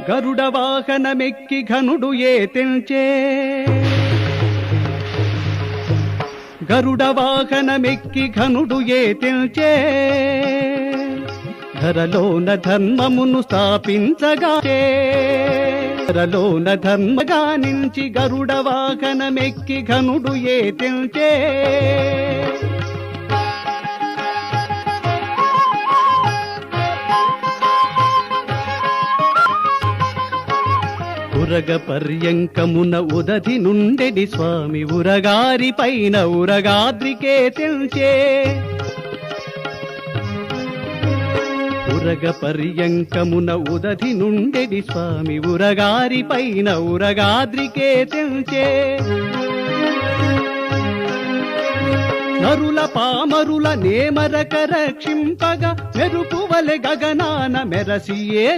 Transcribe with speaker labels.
Speaker 1: గరుడ వాహనమెక్కి ఘనుడు ఏతెంచే గరుడ వాహనమెక్కి ఘనుడు ఏతెంచే ధరలోన ధర్మమును స్థాపించగాచే ధరలోన ధర్మగా నుంచి గరుడ వాహనమెక్కి ఘనుడు ఏతెంచే ఉరగ పర్యంకమున ఉదధి నుండెడి స్వామి ఉరగారి పైన ఉరగాద్రికే తెల్చే ఉరగ పర్యంకమున ఉదధి నుండెడి స్వామి ఉరగారి పైన ఉరగాద్రికే తెల్చే నరుల పామరుల నేమరక రక్షింపగా మెరుపువలె గగనాన మెరసియే